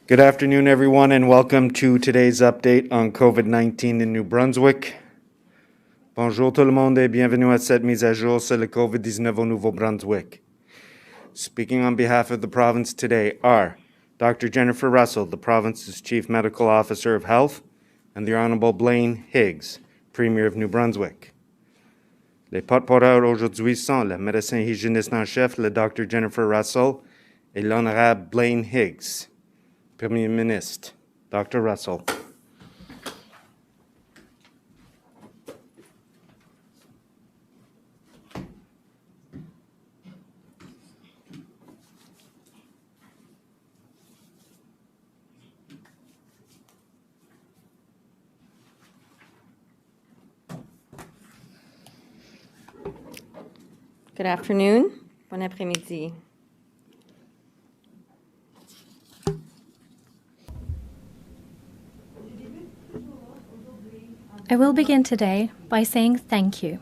Good afternoon, everyone, and welcome to today's update on COVID-19 in New Brunswick. Bonjour tout le monde et bienvenue à cette mise à jour sur le COVID-19 au Nouveau-Brunswick. Speaking on behalf of the province today are Dr. Jennifer Russell, the province's Chief Medical Officer of Health, and the Honorable Blaine Higgs, Premier of New Brunswick. Les porte-parole aujourd'hui sont le médecin hygiéniste en chef, le Dr. Jennifer Russell, et l'Honorable Blaine Higgs. Premier Ministre, Dr. Russell. Good afternoon. Bon après-midi. I will begin today by saying thank you.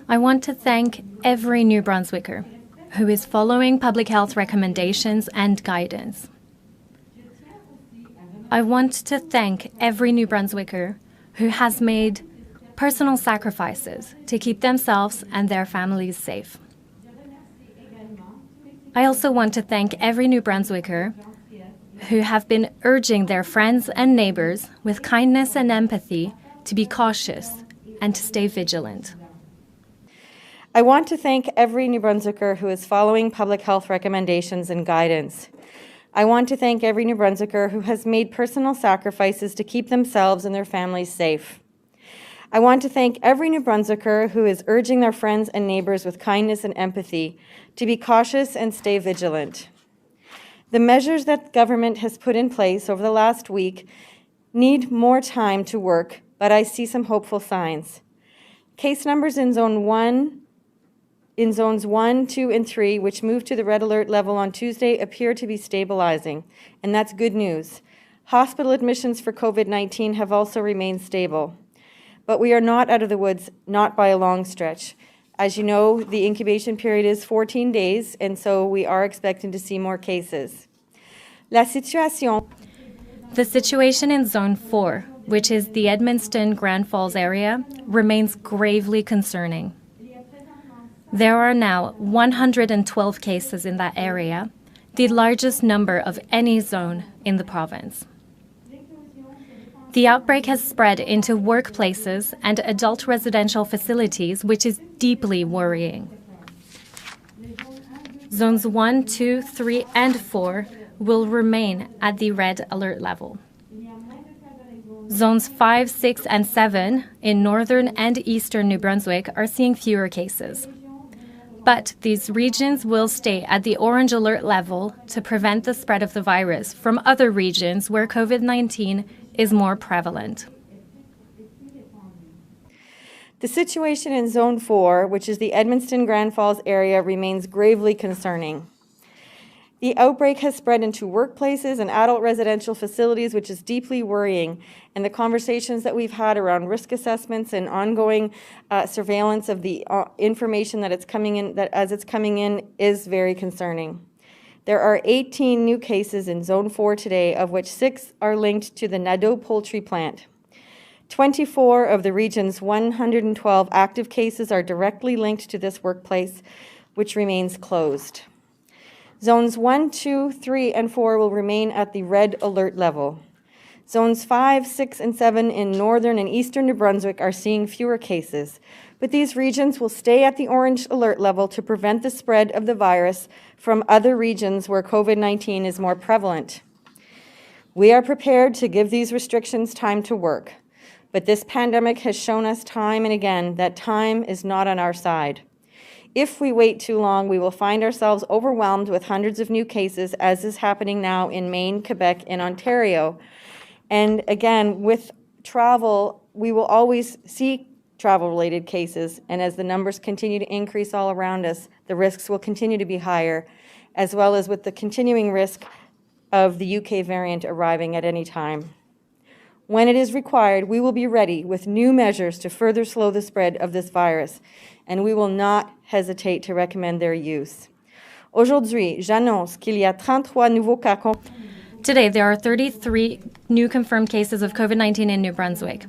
I want to thank every New Brunswicker who is following public health recommendations and guidance. I want to thank every New Brunswicker who has made personal sacrifices to keep themselves and their families safe. I also want to thank every New Brunswicker who have been urging their friends and neighbors with kindness and empathy to be cautious and to stay vigilant. I want to thank every New Brunswicker who is following public health recommendations and guidance. I want to thank every New Brunswicker who has made personal sacrifices to keep themselves and their families safe. I want to thank every New Brunswicker who is urging their friends and neighbors with kindness and empathy to be cautious and stay vigilant. The measures that government has put in place over the last week need more time to work, but I see some hopeful signs. Case numbers in zones 1, 2, and 3, which moved to the red alert level on Tuesday, appear to be stabilizing, and that's good news. Hospital admissions for COVID-19 have also remained stable. But we are not out of the woods, not by a long stretch. As you know, the incubation period is 14 days, and so we are expecting to see more cases. The situation in Zone 4, which is the Edmundston-Grand Falls area, remains gravely concerning. There are now 112 cases in that area, the largest number of any zone in the province. The outbreak has spread into workplaces and adult residential facilities, which is deeply worrying. Zones 1, 2, 3, and 4 will remain at the red alert level. Zones 5, 6, and 7 in northern and eastern New Brunswick are seeing fewer cases. But these regions will stay at the orange alert level to prevent the spread of the virus from other regions where COVID-19 is more prevalent. The situation in Zone 4, which is the Edmundston-Grand Falls area, remains gravely concerning. The outbreak has spread into workplaces and adult residential facilities, which is deeply worrying, and the conversations that we've had around risk assessments and ongoing surveillance of the information that it's coming in, that as it's coming in, is very concerning. There are 18 new cases in Zone 4 today, of which 6 are linked to the Nadeau poultry plant. 24 of the region's 112 active cases are directly linked to this workplace, which remains closed. Zones 1, 2, 3, and 4 will remain at the red alert level. Zones 5, 6, and 7 in northern and eastern New Brunswick are seeing fewer cases, but these regions will stay at the orange alert level to prevent the spread of the virus from other regions where COVID-19 is more prevalent. We are prepared to give these restrictions time to work, but this pandemic has shown us time and again that time is not on our side. If we wait too long, we will find ourselves overwhelmed with hundreds of new cases, as is happening now in Maine, Quebec, and Ontario. And again, with travel, we will always see travel-related cases, and as the numbers continue to increase all around us, the risks will continue to be higher, as well as with the continuing risk of the UK variant arriving at any time. When it is required, we will be ready with new measures to further slow the spread of this virus, and we will not hesitate to recommend their use. Aujourd'hui, j'annonce qu'il y a 33 nouveaux cas. Today, there are 33 new confirmed cases of COVID-19 in New Brunswick.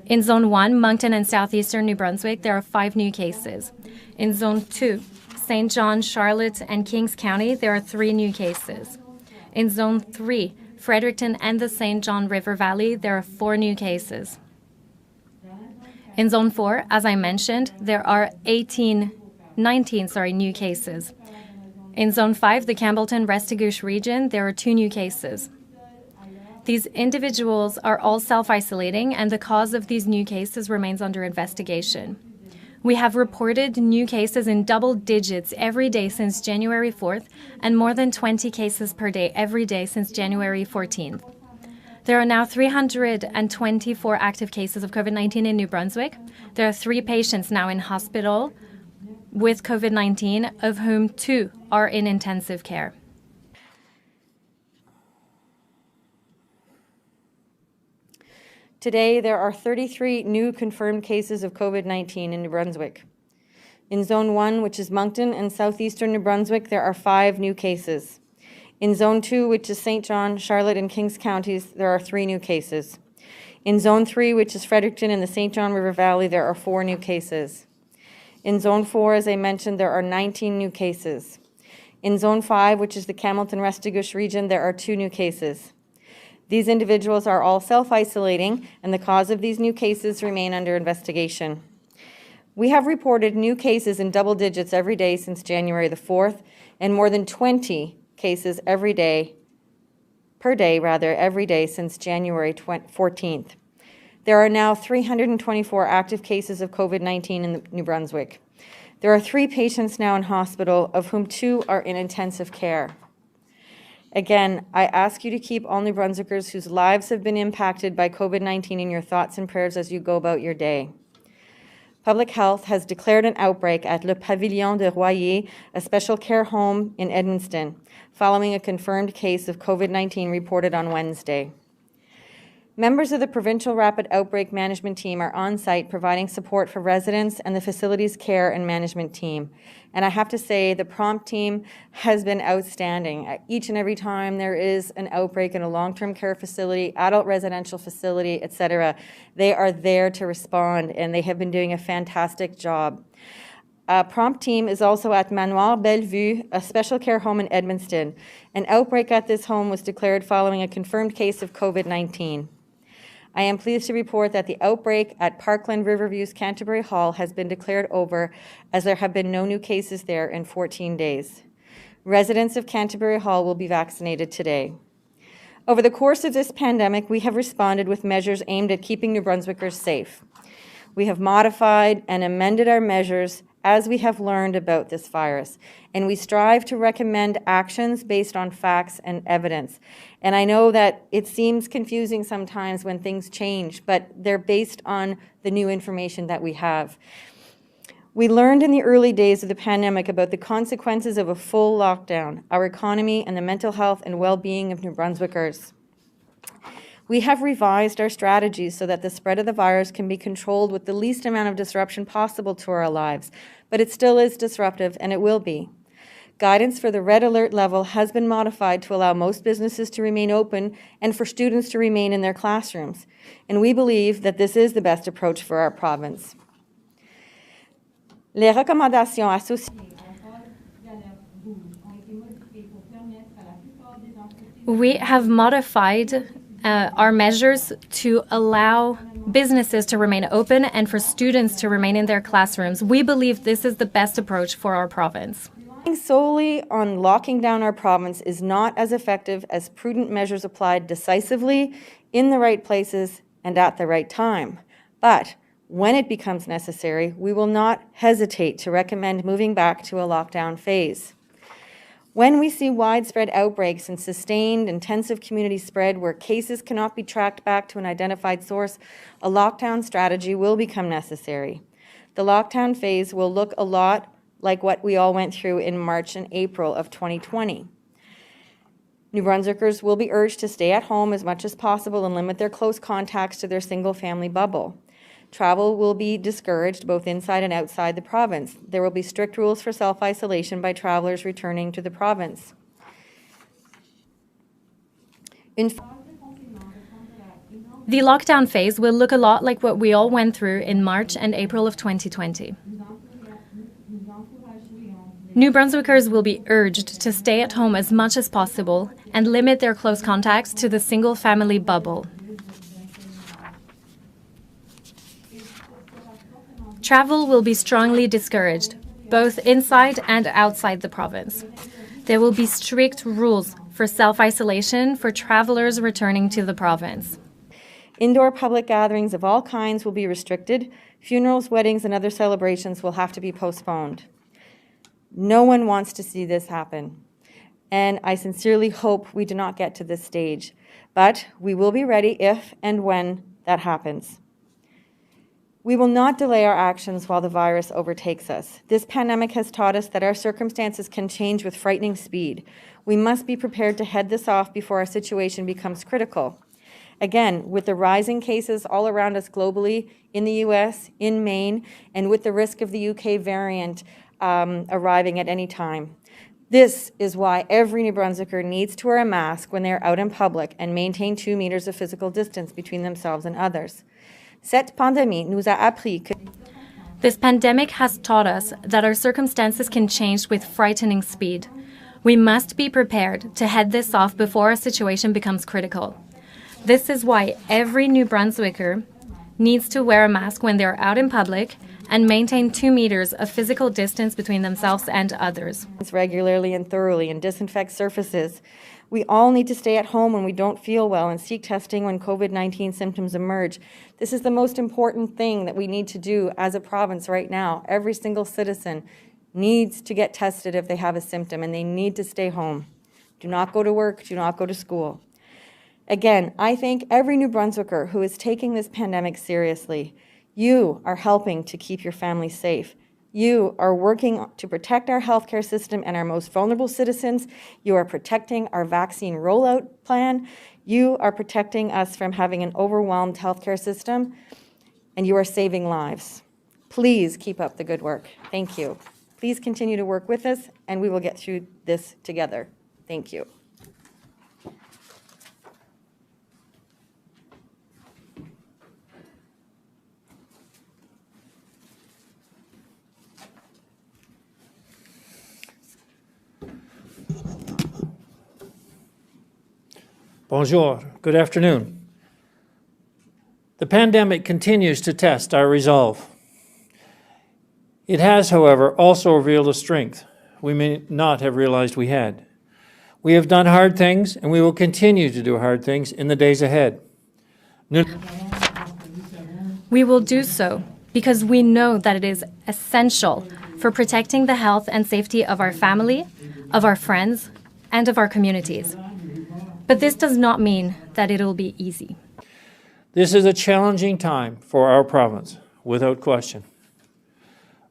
In Zone 1, Moncton and southeastern New Brunswick, there are 5 new cases. In Zone 2, St. John, Charlotte, and Kings County, there are 3 new cases. In Zone 3, Fredericton and the St. John River Valley, there are 4 new cases. In Zone 4, as I mentioned, there are 19 new cases. In Zone 5, the Campbellton Restigouche region, there are 2 new cases. These individuals are all self-isolating, and the cause of these new cases remains under investigation. We have reported new cases in double digits every day since January 4th, and more than 20 cases per day every day since January 14th. There are now 324 active cases of COVID-19 in New Brunswick. There are 3 patients now in hospital with COVID-19, of whom 2 are in intensive care. Today, there are 33 new confirmed cases of COVID-19 in New Brunswick. In Zone 1, which is Moncton and southeastern New Brunswick, there are 5 new cases. In Zone 2, which is St. John, Charlotte, and Kings counties, there are 3 new cases. In Zone 3, which is Fredericton and the St. John River Valley, there are 4 new cases. In Zone 4, as I mentioned, there are 19 new cases. In Zone 5, which is the Campbellton Restigouche region, there are 2 new cases. These individuals are all self-isolating, and the cause of these new cases remain under investigation. We have reported new cases in double digits every day since January the 4th, and more than 20 cases every day since January 14th. There are now 324 active cases of COVID-19 in New Brunswick. There are 3 patients now in hospital, of whom 2 are in intensive care. Again, I ask you to keep all New Brunswickers whose lives have been impacted by COVID-19 in your thoughts and prayers as you go about your day. Public Health has declared an outbreak at Le Pavillon de Royer, a special care home in Edmundston, following a confirmed case of COVID-19 reported on Wednesday. Members of the Provincial Rapid Outbreak Management Team are on site providing support for residents and the facility's care and management team. And I have to say, the prompt team has been outstanding. Each and every time there is an outbreak in a long-term care facility, adult residential facility, etc., they are there to respond, and they have been doing a fantastic job. Prompt team is also at Manoir Bellevue, a special care home in Edmundston. An outbreak at this home was declared following a confirmed case of COVID-19. I am pleased to report that the outbreak at Parkland Riverview's Canterbury Hall has been declared over, as there have been no new cases there in 14 days. Residents of Canterbury Hall will be vaccinated today. Over the course of this pandemic, we have responded with measures aimed at keeping New Brunswickers safe. We have modified and amended our measures as we have learned about this virus, and we strive to recommend actions based on facts and evidence. And I know that it seems confusing sometimes when things change, but they're based on the new information that we have. We learned in the early days of the pandemic about the consequences of a full lockdown, our economy, and the mental health and well-being of New Brunswickers. We have revised our strategies so that the spread of the virus can be controlled with the least amount of disruption possible to our lives, but it still is disruptive, and it will be. Guidance for the red alert level has been modified to allow most businesses to remain open and for students to remain in their classrooms, and we believe that this is the best approach for our province. Les recommandations associées. We have modified our measures to allow businesses to remain open and for students to remain in their classrooms. We believe this is the best approach for our province. Relying solely on locking down our province is not as effective as prudent measures applied decisively in the right places and at the right time. But when it becomes necessary, we will not hesitate to recommend moving back to a lockdown phase. When we see widespread outbreaks and sustained intensive community spread where cases cannot be tracked back to an identified source, a lockdown strategy will become necessary. The lockdown phase will look a lot like what we all went through in March and April of 2020. New Brunswickers will be urged to stay at home as much as possible and limit their close contacts to their single-family bubble. Travel will be discouraged both inside and outside the province. There will be strict rules for self-isolation by travelers returning to the province. The lockdown phase will look a lot like what we all went through in March and April of 2020. New Brunswickers will be urged to stay at home as much as possible and limit their close contacts to the single-family bubble. Travel will be strongly discouraged, both inside and outside the province. There will be strict rules for self-isolation for travelers returning to the province. Indoor public gatherings of all kinds will be restricted. Funerals, weddings, and other celebrations will have to be postponed. No one wants to see this happen, and I sincerely hope we do not get to this stage, but we will be ready if and when that happens. We will not delay our actions while the virus overtakes us. This pandemic has taught us that our circumstances can change with frightening speed. We must be prepared to head this off before our situation becomes critical. Again, with the rising cases all around us globally, in the US, in Maine, and with the risk of the UK variant arriving at any time. This is why every New Brunswicker needs to wear a mask when they are out in public and maintain 2 meters of physical distance between themselves and others. Cette pandémie nous a appris que This pandemic has taught us that our circumstances can change with frightening speed. We must be prepared to head this off before our situation becomes critical. This is why every New Brunswicker needs to wear a mask when they're out in public and maintain 2 meters of physical distance between themselves and others. Regularly and thoroughly and disinfect surfaces. We all need to stay at home when we don't feel well and seek testing when COVID-19 symptoms emerge. This is the most important thing that we need to do as a province right now. Every single citizen needs to get tested if they have a symptom, and they need to stay home. Do not go to work, do not go to school. Again, I thank every New Brunswicker who is taking this pandemic seriously. You are helping to keep your family safe. You are working to protect our healthcare system and our most vulnerable citizens. You are protecting our vaccine rollout plan. You are protecting us from having an overwhelmed healthcare system, and you are saving lives. Please keep up the good work. Thank you. Please continue to work with us, and we will get through this together. Thank you. Bonjour, good afternoon. The pandemic continues to test our resolve. It has, however, also revealed a strength we may not have realized we had. We have done hard things, and we will continue to do hard things in the days ahead. We will do so because we know that it is essential for protecting the health and safety of our family, of our friends, and of our communities. But this does not mean that it will be easy. This is a challenging time for our province, without question.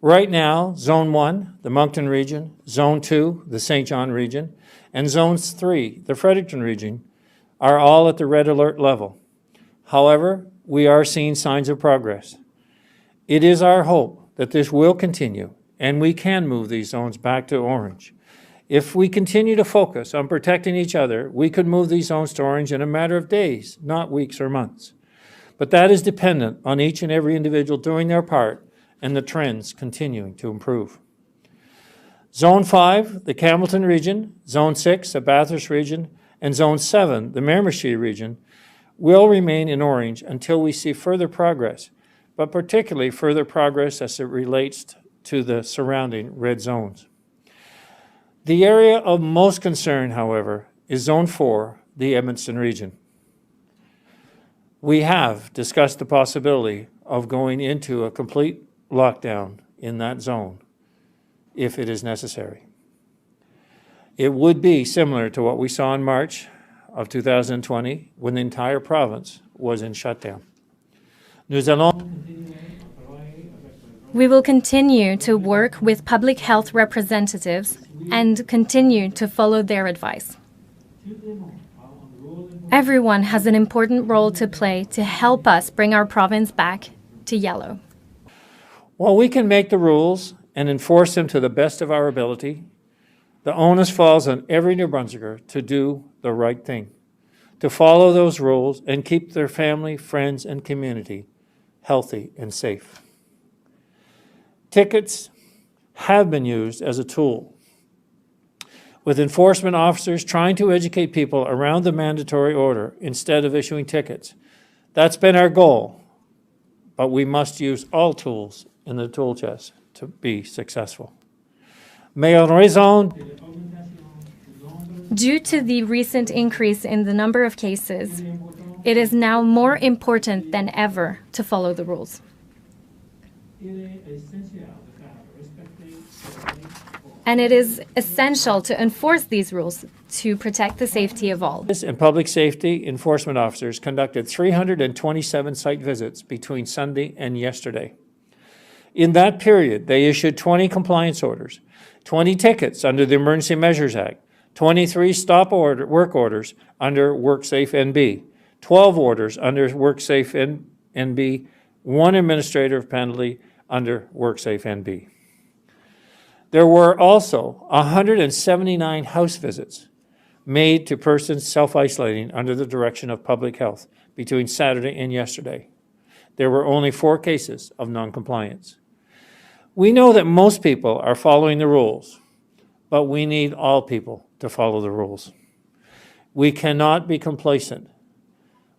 Right now, Zone 1, the Moncton region, Zone 2, the St. John region, and Zones 3, the Fredericton region, are all at the red alert level. However, we are seeing signs of progress. It is our hope that this will continue and we can move these zones back to orange. If we continue to focus on protecting each other, we could move these zones to orange in a matter of days, not weeks or months. But that is dependent on each and every individual doing their part and the trends continuing to improve. Zone 5, the Campbellton region, Zone 6, the Bathurst region, and Zone 7, the Miramichi region, will remain in orange until we see further progress, but particularly further progress as it relates to the surrounding red zones. The area of most concern, however, is Zone 4, the Edmundston region. We have discussed the possibility of going into a complete lockdown in that zone if it is necessary. It would be similar to what we saw in March of 2020 when the entire province was in shutdown. We will continue to work with public health representatives and continue to follow their advice. Everyone has an important role to play to help us bring our province back to yellow. While we can make the rules and enforce them to the best of our ability, the onus falls on every New Brunswicker to do the right thing, to follow those rules and keep their family, friends, and community healthy and safe. Tickets have been used as a tool, with enforcement officers trying to educate people around the mandatory order instead of issuing tickets. That's been our goal, but we must use all tools in the tool chest to be successful. Mais en raison Due to the recent increase in the number of cases, it is now more important than ever to follow the rules. And it is essential to enforce these rules to protect the safety of all. and public safety enforcement officers conducted 327 site visits between Sunday and yesterday. In that period, they issued 20 compliance orders, 20 tickets under the Emergency Measures Act, 23 work orders under WorkSafe NB, 12 orders under WorkSafe NB, 1 administrative penalty under WorkSafe NB. There were also 179 house visits made to persons self-isolating under the direction of public health between Saturday and yesterday. There were only 4 cases of noncompliance. We know that most people are following the rules, but we need all people to follow the rules. We cannot be complacent.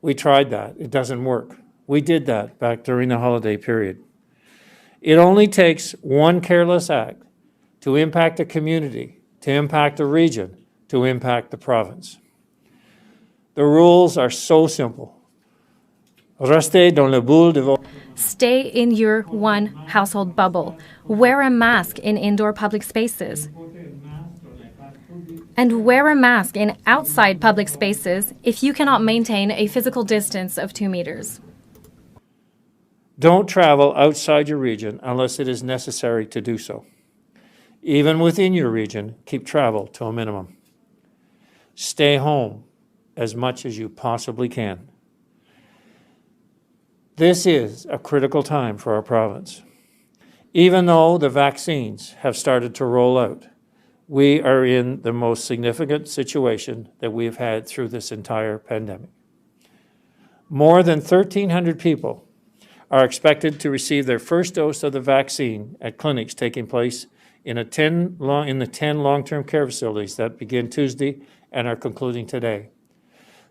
We tried that. It doesn't work. We did that back during the holiday period. It only takes one careless act to impact a community, to impact a region, to impact the province. The rules are so simple. Restez dans le boule de votre... Stay in your one household bubble. Wear a mask in indoor public spaces. And wear a mask in outside public spaces if you cannot maintain a physical distance of 2 meters. Don't travel outside your region unless it is necessary to do so. Even within your region, keep travel to a minimum. Stay home as much as you possibly can. This is a critical time for our province. Even though the vaccines have started to roll out, we are in the most significant situation that we have had through this entire pandemic. More than 1,300 people are expected to receive their first dose of the vaccine at clinics taking place in the 10 long-term care facilities that begin Tuesday and are concluding today.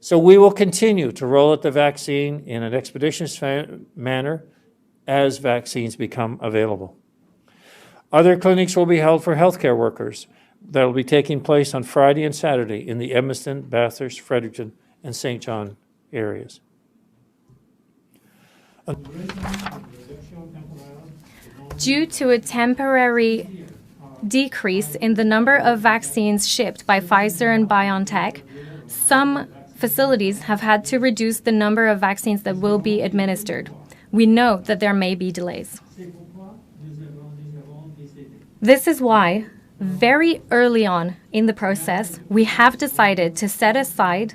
So we will continue to roll out the vaccine in an expeditious manner as vaccines become available. Other clinics will be held for healthcare workers that will be taking place on Friday and Saturday in the Edmundston, Bathurst, Fredericton, and St. John areas. Due to a temporary decrease in the number of vaccines shipped by Pfizer and BioNTech, some facilities have had to reduce the number of vaccines that will be administered. We know that there may be delays. This is why, very early on in the process, we have decided to set aside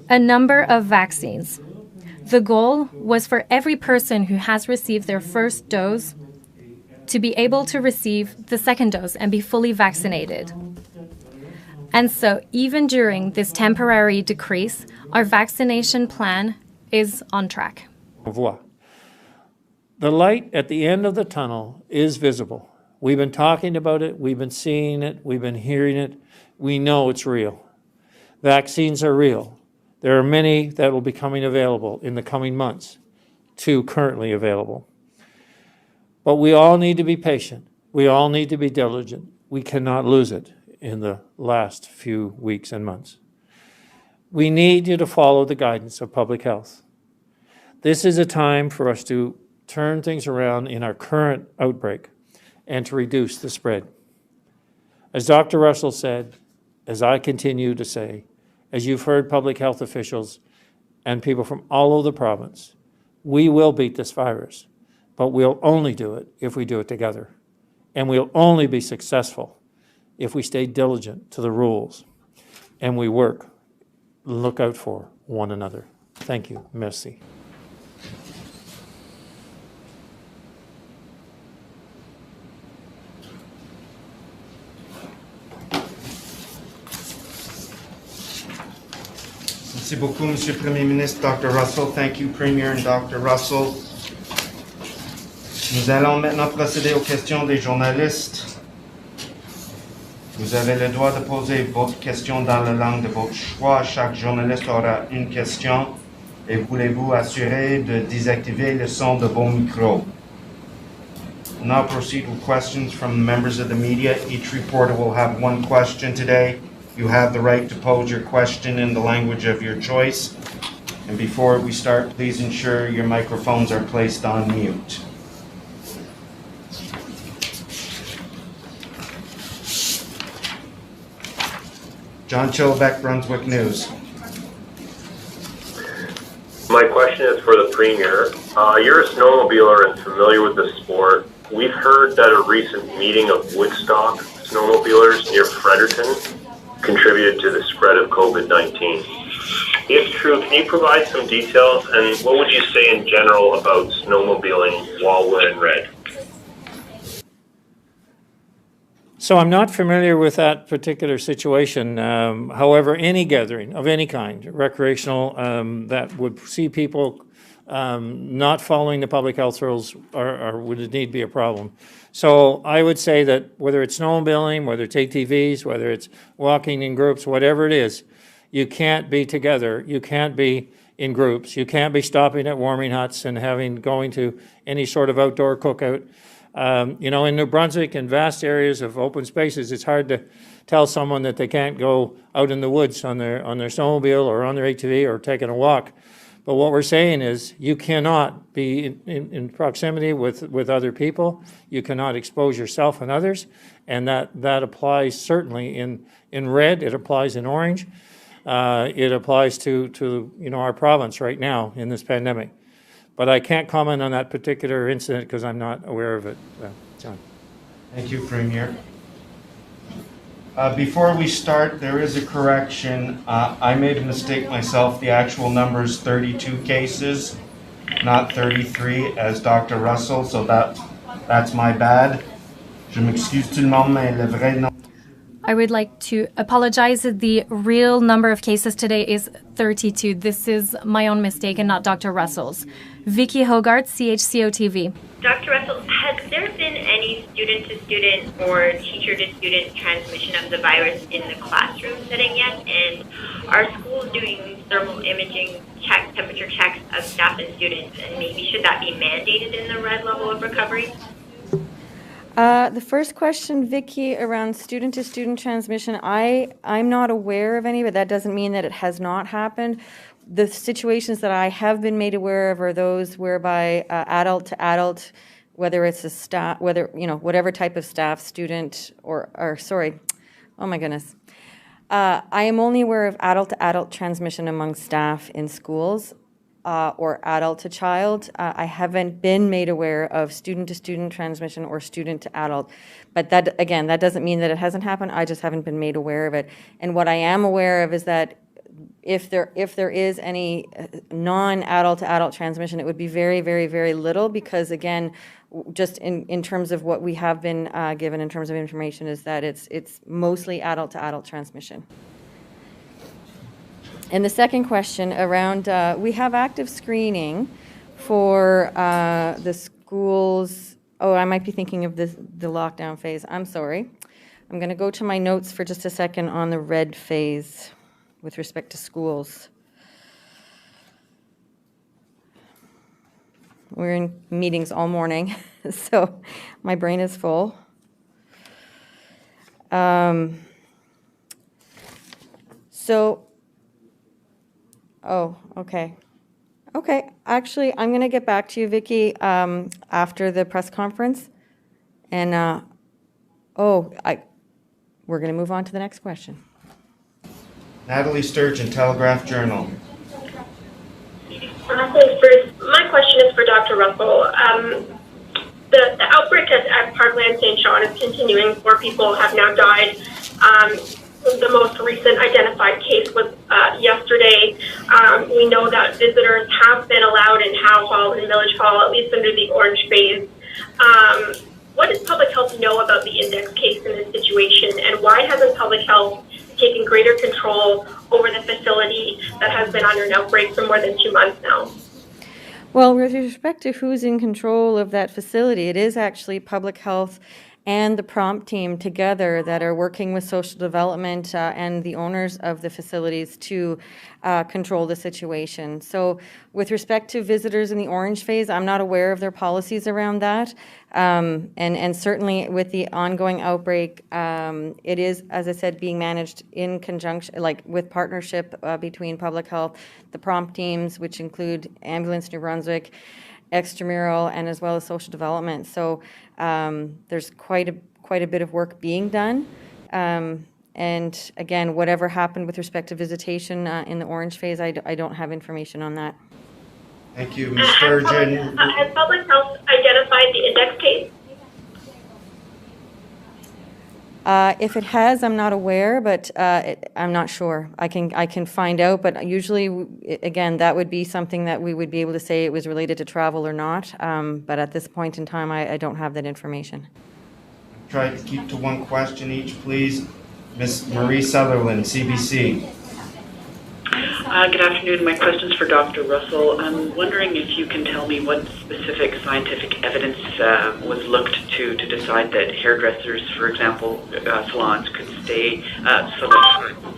a number of vaccines. The goal was for every person who has received their first dose to be able to receive the second dose and be fully vaccinated. And so even during this temporary decrease, our vaccination plan is on track. The light at the end of the tunnel is visible. We've been talking about it, we've been seeing it, we've been hearing it. We know it's real. Vaccines are real. There are many that will be coming available in the coming months, 2 currently available. But we all need to be patient. We all need to be diligent. We cannot lose it in the last few weeks and months. We need you to follow the guidance of public health. This is a time for us to turn things around in our current outbreak and to reduce the spread. As Dr. Russell said, as I continue to say, as you've heard public health officials and people from all over the province, we will beat this virus, but we'll only do it if we do it together. And we'll only be successful if we stay diligent to the rules and we look out for one another. Thank you. Merci. Merci beaucoup, Monsieur le Premier ministre, Dr. Russell. Thank you, Premier and Dr. Russell. Nous allons maintenant procéder aux questions des journalistes. Vous avez le droit de poser votre question dans la langue de votre choix. Chaque journaliste aura une question et voulez-vous assurer de désactiver le son de vos micros. We'll now proceed with questions from members of the media. Each reporter will have one question today. You have the right to pose your question in the language of your choice. And before we start, please ensure your microphones are placed on mute. John Chilbeck, Brunswick News. My question is for the Premier. You're a snowmobiler and familiar with the sport. We've heard that a recent meeting of Woodstock snowmobilers near Fredericton contributed to the spread of COVID-19. If true, can you provide some details, and what would you say in general about snowmobiling while we're in red? So I'm not familiar with that particular situation. However, any gathering of any kind, recreational, that would see people not following the public health rules would indeed be a problem. So I would say that whether it's snowmobiling, whether it's ATVs, whether it's walking in groups, whatever it is, you can't be together. You can't be in groups. You can't be stopping at warming huts and going to any sort of outdoor cookout. In New Brunswick and vast areas of open spaces, it's hard to tell someone that they can't go out in the woods on their snowmobile or on their ATV or taking a walk. But what we're saying is you cannot be in proximity with other people. You cannot expose yourself and others. And that applies certainly in red. It applies in orange. It applies to our province right now in this pandemic. But I can't comment on that particular incident because I'm not aware of it, John. Thank you, Premier. Before we start, there is a correction. I made a mistake myself. The actual number is 32 cases, not 33, as Dr. Russell, so that's my bad. Je m'excuse tout le monde, mais le vrai nom. I would like to apologize. The real number of cases today is 32. This is my own mistake and not Dr. Russell's. Vicky Hogarth, CHCO TV. Dr. Russell, has there been any student-to-student or teacher-to-student transmission of the virus in the classroom setting yet? And are schools doing thermal imaging checks, temperature checks of staff and students? And maybe should that be mandated in the red level of recovery? The first question, Vicky, around student-to-student transmission, I'm not aware of any, but that doesn't mean that it has not happened. The situations that I have been made aware of are those whereby adult to adult, whether it's a staff, whatever type of staff, student, oh my goodness. I am only aware of adult to adult transmission among staff in schools. Or adult to child. I haven't been made aware of student to student transmission or student to adult. But that doesn't mean that it hasn't happened. I just haven't been made aware of it. And what I am aware of is that if there is any non-adult to adult transmission, it would be very, very, very little because, again, just in terms of what we have been given in terms of information is that it's mostly adult to adult transmission. And the second question around, we have active screening for the schools. Oh, I might be thinking of the lockdown phase. I'm sorry. I'm going to go to my notes for just a second on the red phase with respect to schools. We're in meetings all morning, so my brain is full. Oh, okay. Okay, actually, I'm going to get back to you, Vicky, after the press conference. And, we're going to move on to the next question. Natalie Sturgeon, Telegraph Journal. My question is for Dr. Russell. The outbreak at Parkland St. John is continuing. 4 people have now died. The most recent identified case was yesterday. We know that visitors have been allowed in Howe Hall and Village Hall, at least under the orange phase. What does public health know about the index case in this situation, and why hasn't public health taken greater control over the facility that has been under an outbreak for more than 2 months now? Well, with respect to who's in control of that facility, it is actually public health and the prompt team together that are working with social development and the owners of the facilities to control the situation. So with respect to visitors in the orange phase, I'm not aware of their policies around that. And certainly with the ongoing outbreak, it is, as I said, being managed in conjunction, like with partnership between public health, the prompt teams, which include Ambulance New-Brunswick, extramural, and as well as social development. So there's quite a bit of work being done. And again, whatever happened with respect to visitation in the orange phase, I don't have information on that. Thank you, Ms. Sturgeon. Has public health identified the index case? If it has, I'm not aware, but I'm not sure. I can find out, but usually, again, that would be something that we would be able to say it was related to travel or not. But at this point in time, I don't have that information. Try to keep to one question each, please. Ms. Marie Sutherland, CBC. Good afternoon. My question is for Dr. Russell. I'm wondering if you can tell me what specific scientific evidence was looked to decide that hairdressers, for example, salons could stay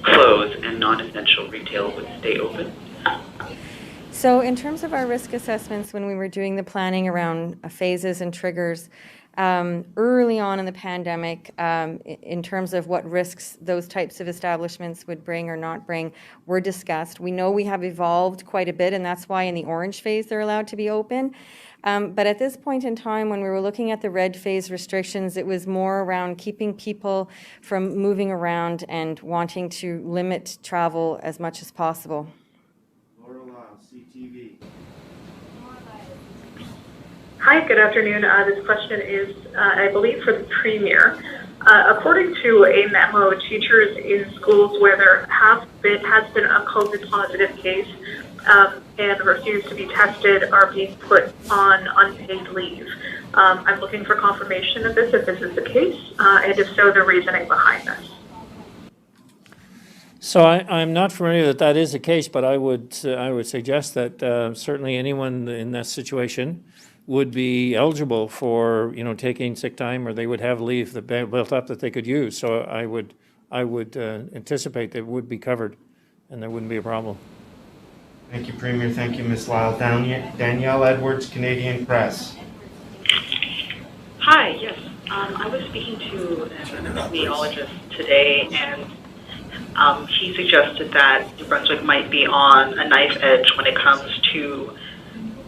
closed and non-essential retail would stay open? So in terms of our risk assessments, when we were doing the planning around phases and triggers, early on in the pandemic, in terms of what risks those types of establishments would bring or not bring, were discussed. We know we have evolved quite a bit, and that's why in the orange phase they're allowed to be open. But at this point in time, when we were looking at the red phase restrictions, it was more around keeping people from moving around and wanting to limit travel as much as possible. Laura Lyle, CTV. Hi, good afternoon. This question is, I believe, for the Premier. According to a memo, teachers in schools where there has been a COVID positive case and refuse to be tested are being put on unpaid leave. I'm looking for confirmation of this, if this is the case, and if so, the reasoning behind this. So I'm not familiar that is the case, but I would suggest that certainly anyone in that situation would be eligible for taking sick time, or they would have leave that built up that they could use. So I would anticipate that it would be covered, and there wouldn't be a problem. Thank you, Premier. Thank you, Ms. Lyle. Danielle Edwards, Canadian Press. Hi, yes. I was speaking to an epidemiologist today, and he suggested that New Brunswick might be on a knife edge when it comes to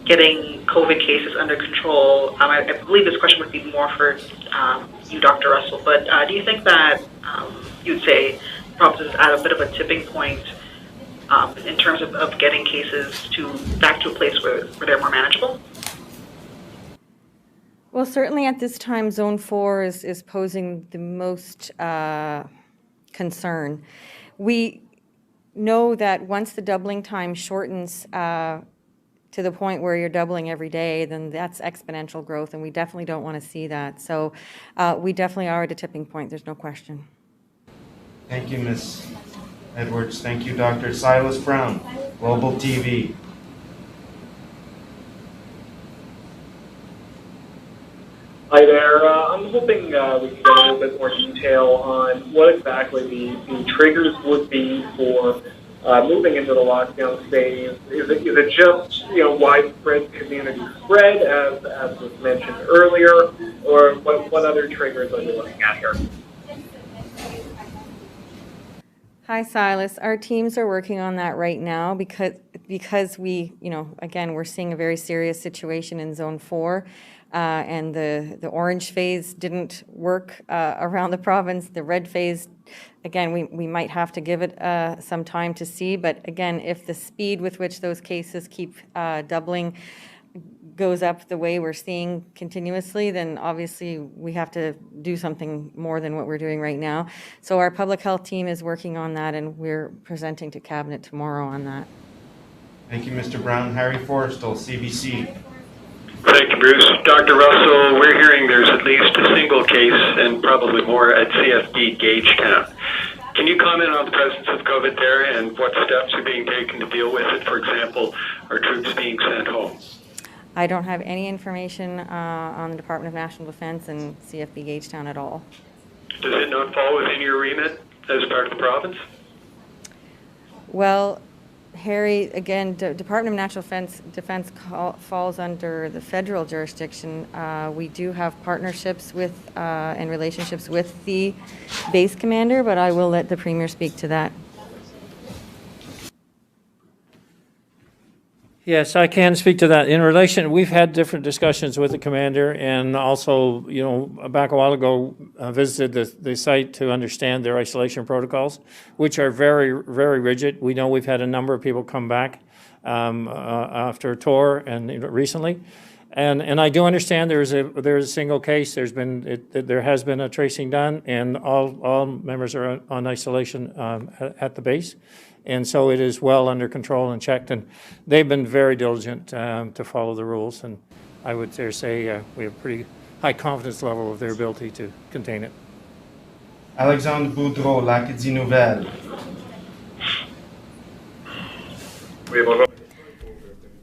getting COVID cases under control. I believe this question would be more for you, Dr. Russell, but do you think that you'd say the province is at a bit of a tipping point in terms of getting cases back to a place where they're more manageable? Well, certainly at this time, Zone 4 is posing the most concern. We know that once the doubling time shortens to the point where you're doubling every day, then that's exponential growth, and we definitely don't want to see that. So we definitely are at a tipping point, there's no question. Thank you, Ms. Edwards. Thank you, Dr. Silas Brown, Global TV. Hi there. I'm hoping we can get a little bit more detail on what exactly the triggers would be for moving into the lockdown phase. Is it just widespread community spread, as was mentioned earlier, or what other triggers are you looking at here? Hi, Silas. Our teams are working on that right now because we, again, we're seeing a very serious situation in Zone 4. And the orange phase didn't work around the province. The red phase, again, we might have to give it some time to see. But again, if the speed with which those cases keep doubling goes up the way we're seeing continuously, then obviously we have to do something more than what we're doing right now. So our public health team is working on that, and we're presenting to Cabinet tomorrow on that. Thank you, Mr. Brown. Harry Forrestal, CBC. Thank you, Bruce. Dr. Russell, we're hearing there's at least a single case and probably more at CFD Gagetown. Can you comment on the presence of COVID there and what steps are being taken to deal with it? For example, are troops being sent home? I don't have any information on the Department of National Defense and CFB Gagetown at all. Does it not fall within your remit as part of the province? Well, Harry, again, Department of National Defense falls under the federal jurisdiction. We do have partnerships with and relationships with the base commander, but I will let the Premier speak to that. Yes, I can speak to that. In relation, we've had different discussions with the commander, and also, back a while ago, visited the site to understand their isolation protocols, which are very, very rigid. We know we've had a number of people come back after a tour and recently, and I do understand there's a single case. There has been a tracing done, and all members are on isolation at the base. And so it is well under control and checked, and they've been very diligent to follow the rules, and I would dare say we have pretty high confidence level of their ability to contain it. Alexandre Boudreau, l'Acadie Nouvelle.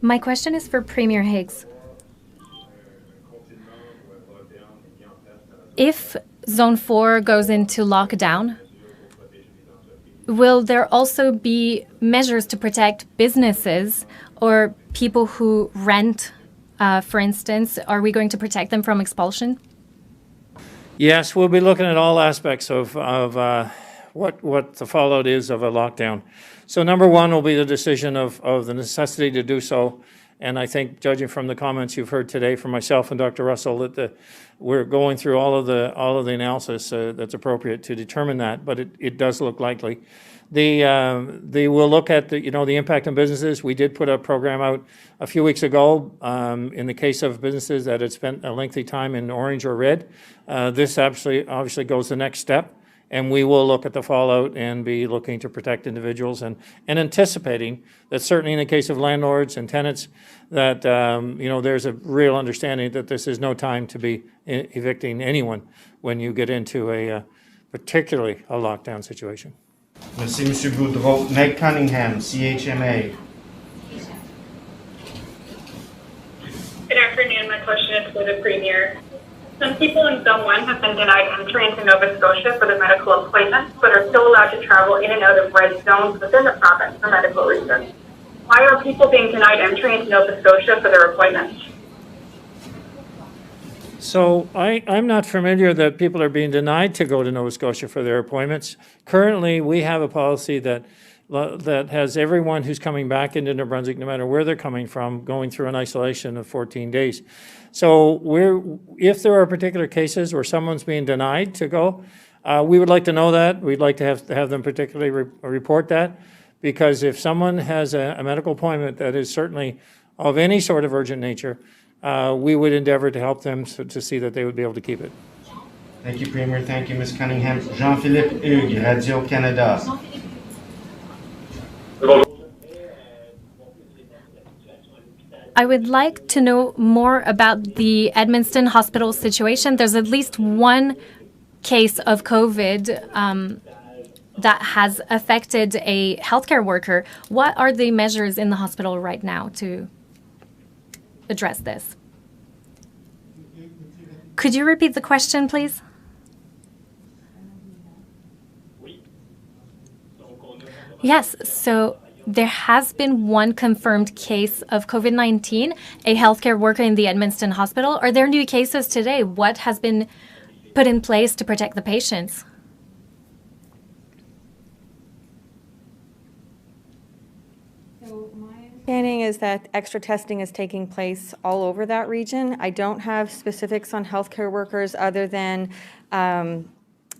My question is for Premier Higgs. If Zone 4 goes into lockdown, will there also be measures to protect businesses or people who rent, for instance? Are we going to protect them from expulsion? Yes, we'll be looking at all aspects of what the fallout is of a lockdown. So number one will be the decision of the necessity to do so. And I think, judging from the comments you've heard today from myself and Dr. Russell, that we're going through all of the analysis that's appropriate to determine that. But it does look likely. They will look at the impact on businesses. We did put a program out a few weeks ago in the case of businesses that had spent a lengthy time in orange or red. This obviously goes the next step. And we will look at the fallout and be looking to protect individuals and anticipating that certainly in the case of landlords and tenants that, there's a real understanding that this is no time to be evicting anyone when you get into particularly a lockdown situation. Merci, M. Boudreau. Meg Cunningham, CHMA. Good afternoon. My question is for the Premier. Some people in Zone 1 have been denied entry into Nova Scotia for their medical appointments, but are still allowed to travel in and out of red zones within the province for medical reasons. Why are people being denied entry into Nova Scotia for their appointments? So I'm not familiar that people are being denied to go to Nova Scotia for their appointments. Currently, we have a policy that has everyone who's coming back into New Brunswick, no matter where they're coming from, going through an isolation of 14 days. So if there are particular cases where someone's being denied to go, we would like to know that. We'd like to have them particularly report that, because if someone has a medical appointment that is certainly of any sort of urgent nature, we would endeavor to help them to see that they would be able to keep it. Thank you, Premier. Thank you, Ms. Cunningham. Jean-Philippe Hugues, Radio-Canada. I would like to know more about the Edmundston Hospital situation. There's at least one case of COVID that has affected a healthcare worker. What are the measures in the hospital right now to address this? Could you repeat the question, please? Yes, so there has been one confirmed case of COVID-19, a healthcare worker in the Edmundston Hospital. Are there new cases today? What has been put in place to protect the patients? So my understanding is that extra testing is taking place all over that region. I don't have specifics on healthcare workers other than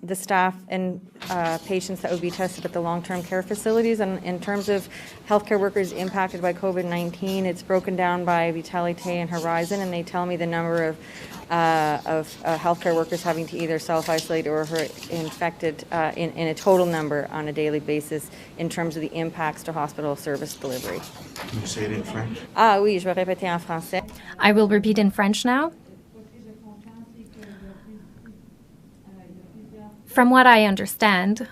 the staff and patients that would be tested at the long-term care facilities. And in terms of healthcare workers impacted by COVID-19, it's broken down by Vitalité and Horizon, and they tell me the number of healthcare workers having to either self-isolate or are infected in a total number on a daily basis in terms of the impacts to hospital service delivery. Can you say it in French? Ah oui, je vais répéter en français. I will repeat in French now. From what I understand,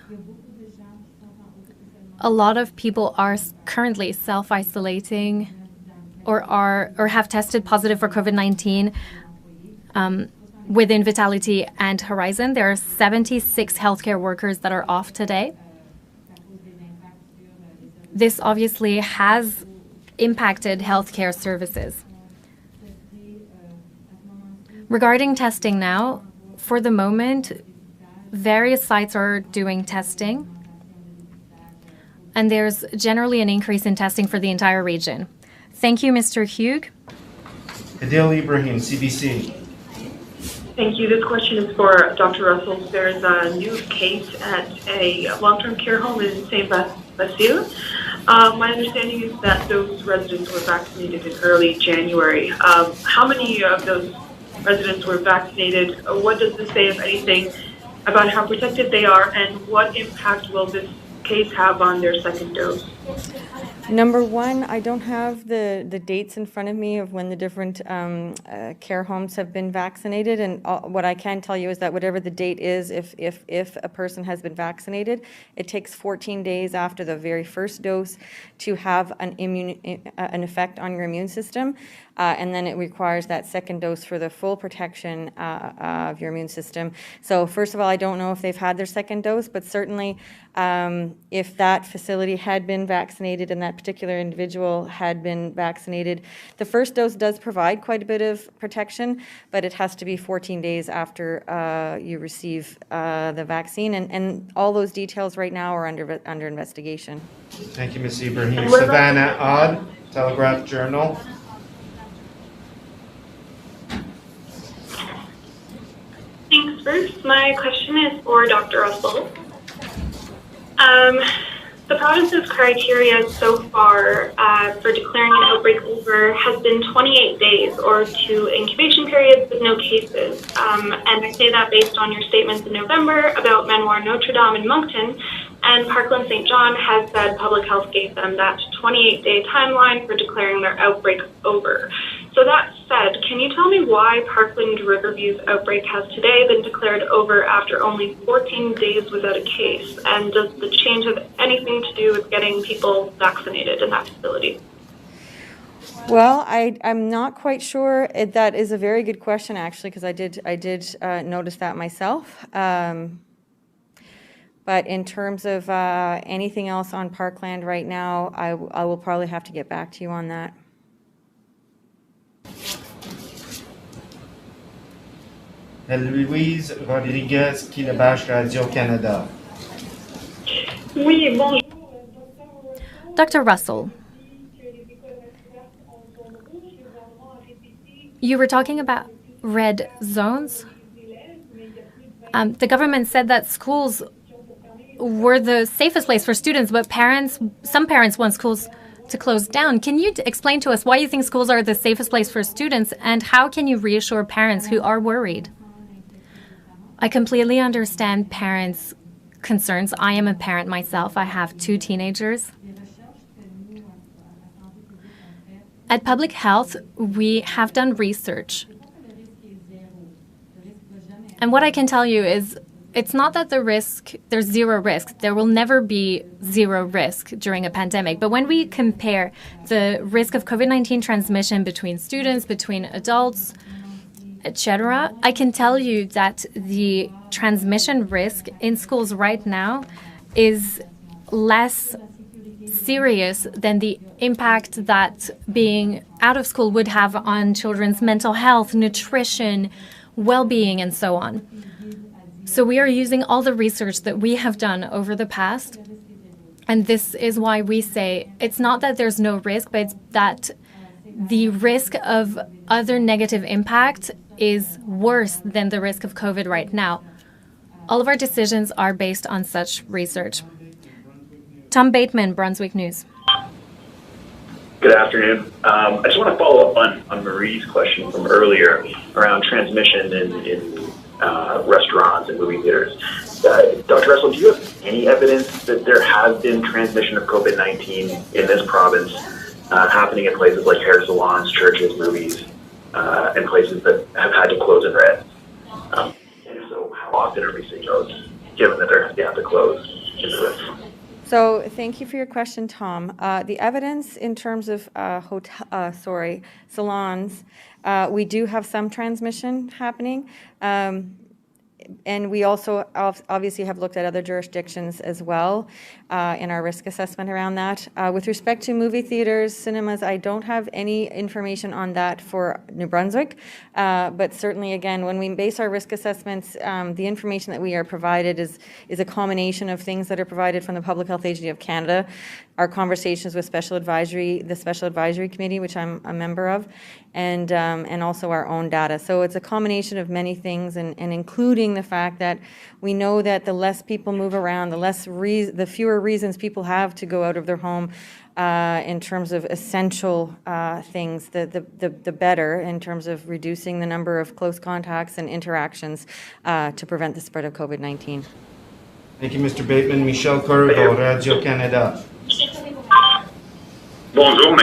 a lot of people are currently self-isolating or have tested positive for COVID-19 within Vitality and Horizon. There are 76 healthcare workers that are off today. This obviously has impacted healthcare services. Regarding testing now, for the moment, various sites are doing testing, and there's generally an increase in testing for the entire region. Thank you, Mr. Hugh. Adil Ibrahim, CBC. Thank you. This question is for Dr. Russell. There's a new case at a long-term care home in St. Basile. My understanding is that those residents were vaccinated in early January. How many of those residents were vaccinated? What does this say, if anything, about how protected they are, and what impact will this case have on their second dose? Number one, I don't have the dates in front of me of when the different care homes have been vaccinated, and what I can tell you is that whatever the date is, if a person has been vaccinated, it takes 14 days after the very first dose to have an effect on your immune system, and then it requires that second dose for the full protection of your immune system. So first of all, I don't know if they've had their second dose, but certainly if that facility had been vaccinated and that particular individual had been vaccinated, the first dose does provide quite a bit of protection, but it has to be 14 days after you receive the vaccine, and all those details right now are under investigation. Thank you, Ms. Ibrahim. Savannah Odd, Telegraph Journal. Thanks. First, my question is for Dr. Russell. The province's criteria so far for declaring an outbreak over has been 28 days or 2 incubation periods with no cases. And I say that based on your statements in November about Manoir Notre Dame and Moncton, and Parkland St. John has said public health gave them that 28-day timeline for declaring their outbreak over. So that said, can you tell me why Parkland Riverview's outbreak has today been declared over after only 14 days without a case? And does the change have anything to do with getting people vaccinated in that facility? Well, I'm not quite sure. That is a very good question, actually, because I did notice that myself. But in terms of anything else on Parkland right now, I will probably have to get back to you on that. Louise Rodriguez, Kilabash Radio-Canada. Oui, bonjour. Dr. Russell, you were talking about red zones. The government said that schools were the safest place for students, but some parents want schools to close down. Can you explain to us why you think schools are the safest place for students, and how can you reassure parents who are worried? I completely understand parents' concerns. I am a parent myself. I have 2 teenagers. At Public Health, we have done research. And what I can tell you is it's not that there's zero risk. There will never be zero risk during a pandemic. But when we compare the risk of COVID-19 transmission between students, between adults, etc., I can tell you that the transmission risk in schools right now is less serious than the impact that being out of school would have on children's mental health, nutrition, well-being, and so on. So we are using all the research that we have done over the past, and this is why we say it's not that there's no risk, but it's that the risk of other negative impact is worse than the risk of COVID right now. All of our decisions are based on such research. Tom Bateman, Brunswick News. Good afternoon. I just want to follow up on Marie's question from earlier around transmission in restaurants and movie theaters. Dr. Russell, do you have any evidence that there has been transmission of COVID-19 in this province happening in places like hair salons, churches, movies, and places that have had to close in red? And so how often are we seeing those, given that they have to close into this? So thank you for your question, Tom. The evidence in terms of salons, we do have some transmission happening. And we also obviously have looked at other jurisdictions as well in our risk assessment around that. With respect to movie theaters, cinemas, I don't have any information on that for New Brunswick. But certainly, again, when we base our risk assessments, the information that we are provided is a combination of things that are provided from the Public Health Agency of Canada, our conversations with the Special Advisory Committee, which I'm a member of, and also our own data. So it's a combination of many things, and including the fact that we know that the less people move around, the fewer reasons people have to go out of their home in terms of essential things, the better in terms of reducing the number of close contacts and interactions to prevent the spread of COVID-19. Thank you, Mr. Bateman. Michel Corriveau, Radio-Canada. Bonjour.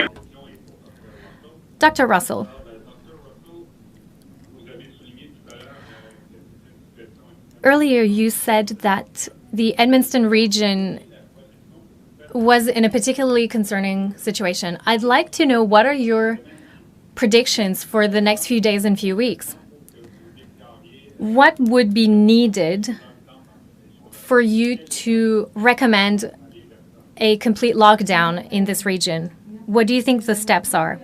Dr. Russell, earlier you said that the Edmundston region was in a particularly concerning situation. I'd like to know, what are your predictions for the next few days and few weeks? What would be needed for you to recommend a complete lockdown in this region? What do you think the steps are?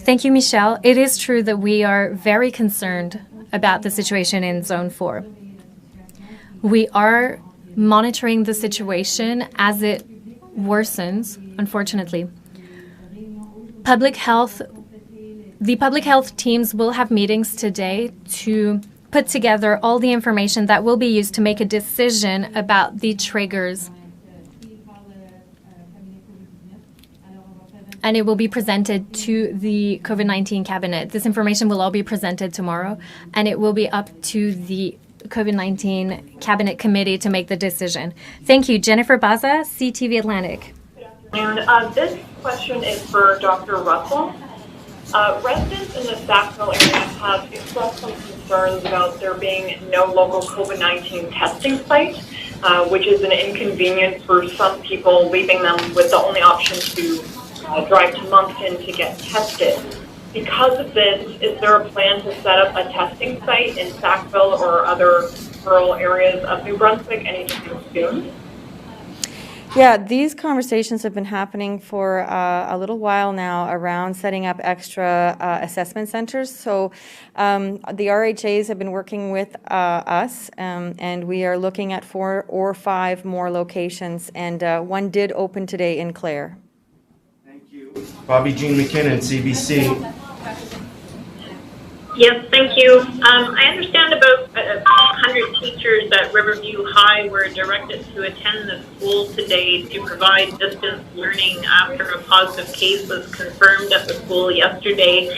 Thank you, Michelle. It is true that we are very concerned about the situation in Zone 4. We are monitoring the situation as it worsens, unfortunately. The public health teams will have meetings today to put together all the information that will be used to make a decision about the triggers. And it will be presented to the COVID-19 cabinet. This information will all be presented tomorrow, and it will be up to the COVID-19 cabinet committee to make the decision. Thank you. Jennifer Baza, CTV Atlantic. Good afternoon. This question is for Dr. Russell. Residents in the Sackville area have expressed some concerns about there being no local COVID-19 testing site, which is an inconvenience for some people, leaving them with the only option to drive to Moncton to get tested. Because of this, is there a plan to set up a testing site in Sackville or other rural areas of New Brunswick anytime soon? Yeah, these conversations have been happening for a little while now around setting up extra assessment centers. So the RHAs have been working with us, and we are looking at 4 or 5 more locations, and one did open today in Clare. Bobby Jean McKinnon, CBC. Yes, thank you. I understand about 100 teachers at Riverview High were directed to attend the school today to provide distance learning after a positive case was confirmed at the school yesterday.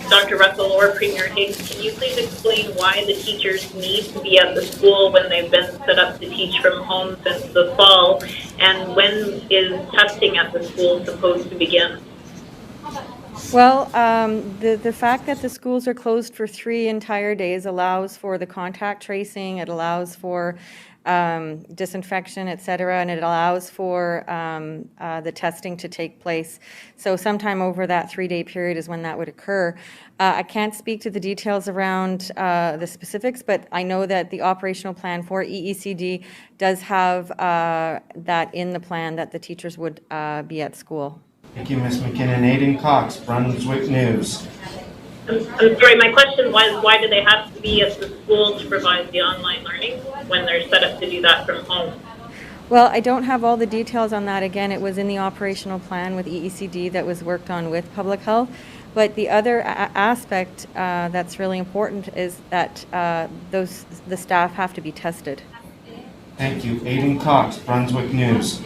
Dr. Russell or Premier Higgs, can you please explain why the teachers need to be at the school when they've been set up to teach from home since the fall? And when is testing at the school supposed to begin? Well, the fact that the schools are closed for 3 entire days allows for the contact tracing, it allows for disinfection, et cetera, and it allows for the testing to take place. So sometime over that 3-day period is when that would occur. I can't speak to the details around the specifics, but I know that the operational plan for EECD does have that in the plan, that the teachers would be at school. Thank you, Ms. McKinnon. Aiden Cox, Brunswick News. I'm sorry, my question was, why do they have to be at the school to provide the online learning when they're set up to do that from home? Well, I don't have all the details on that. Again, it was in the operational plan with EECD that was worked on with public health. But the other aspect that's really important is that the staff have to be tested. Thank you. Aiden Cox, Brunswick News.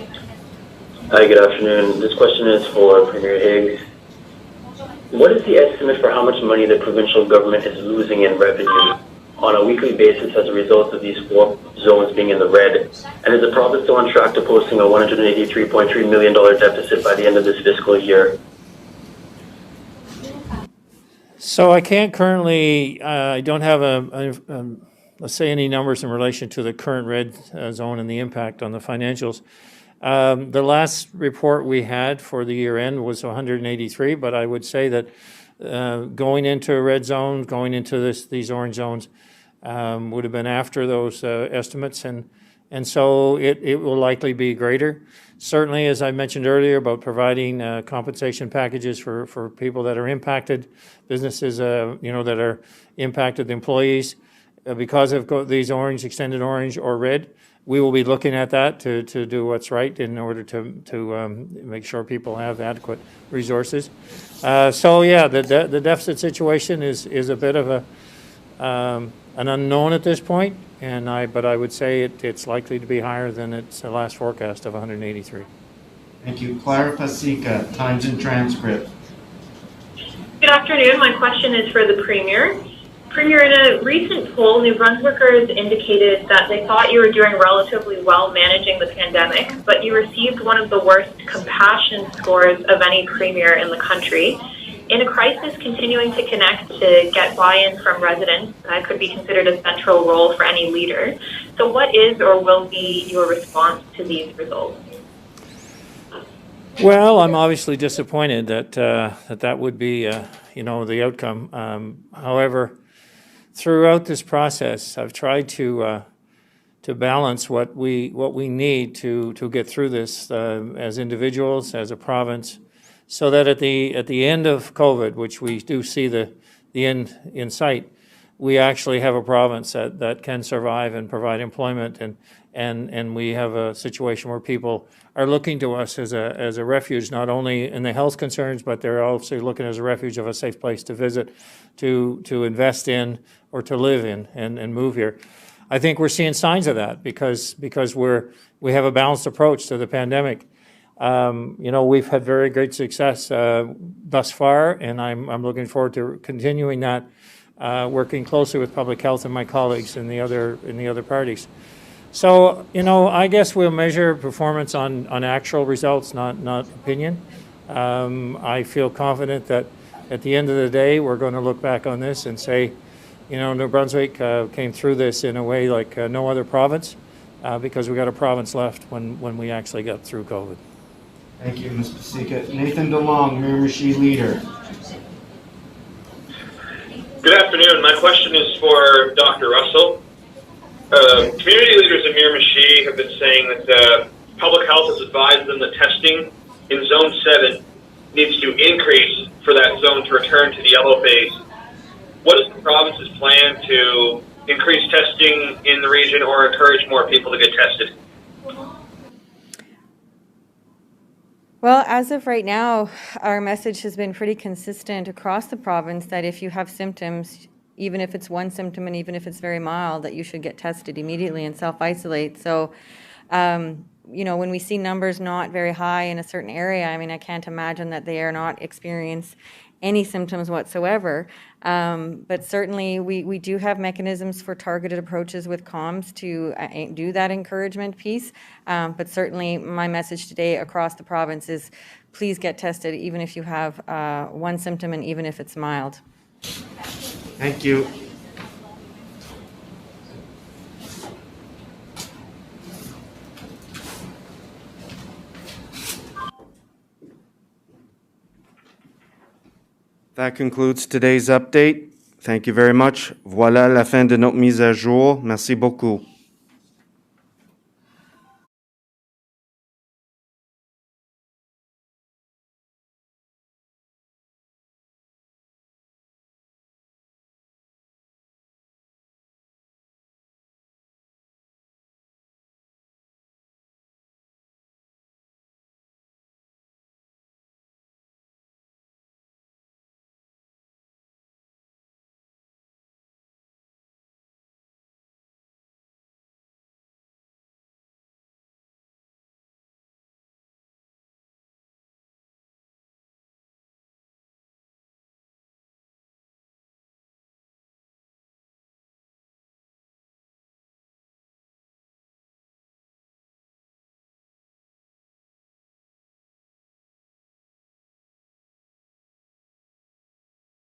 Hi, good afternoon. This question is for Premier Higgs. What is the estimate for how much money the provincial government is losing in revenue on a weekly basis as a result of these 4 zones being in the red? And is the province still on track to posting a $183.3 million deficit by the end of this fiscal year? So I can't currently, I don't have let's say, any numbers in relation to the current red zone and the impact on the financials. The last report we had for the year end was 183, but I would say that going into a red zone, going into these orange zones, would have been after those estimates, and so it will likely be greater. Certainly, as I mentioned earlier, about providing compensation packages for people that are impacted, businesses that are impacted, employees, because of these orange, extended orange or red. We will be looking at that to do what's right in order to make sure people have adequate resources. The deficit situation is a bit of an unknown at this point, but I would say it's likely to be higher than its last forecast of 183. Thank you. Clara Pasica, Times and Transcript. Good afternoon. My question is for the Premier. Premier, in a recent poll, New Brunswickers indicated that they thought you were doing relatively well managing the pandemic, but you received one of the worst compassion scores of any Premier in the country. In a crisis, continuing to connect to get buy-in from residents could be considered a central role for any leader. So what is or will be your response to these results? Well, I'm obviously disappointed that would be the outcome. However, throughout this process, I've tried to balance what we need to get through this as individuals, as a province, so that at the end of COVID, which we do see the end in sight, we actually have a province that can survive and provide employment, and we have a situation where people are looking to us as a refuge, not only in the health concerns, but they're also looking as a refuge of a safe place to visit, to invest in, or to live in and move here. I think we're seeing signs of that because we have a balanced approach to the pandemic. We've had very great success thus far, and I'm looking forward to continuing that, working closely with public health and my colleagues in the other parties. So, I guess we'll measure performance on actual results, not opinion. I feel confident that at the end of the day, we're going to look back on this and say, New Brunswick came through this in a way like no other province, because we got a province left when we actually got through COVID. Thank you, Ms. Pasica. Nathan DeLong, Miramichi Leader. Good afternoon. My question is for Dr. Russell. Community leaders in Miramichi have been saying that public health has advised them that testing in Zone 7 needs to increase for that zone to return to the yellow phase. What is the province's plan to increase testing in the region or encourage more people to get tested? Well, as of right now, our message has been pretty consistent across the province that if you have symptoms, even if it's one symptom and even if it's very mild, that you should get tested immediately and self-isolate. So, when we see numbers not very high in a certain area, I can't imagine that they are not experience any symptoms whatsoever. But certainly we do have mechanisms for targeted approaches with comms to do that encouragement piece. But certainly my message today across the province is please get tested even if you have one symptom and even if it's mild. Thank you. That concludes today's update. Thank you very much. Voilà la fin de notre mise à jour. Merci beaucoup.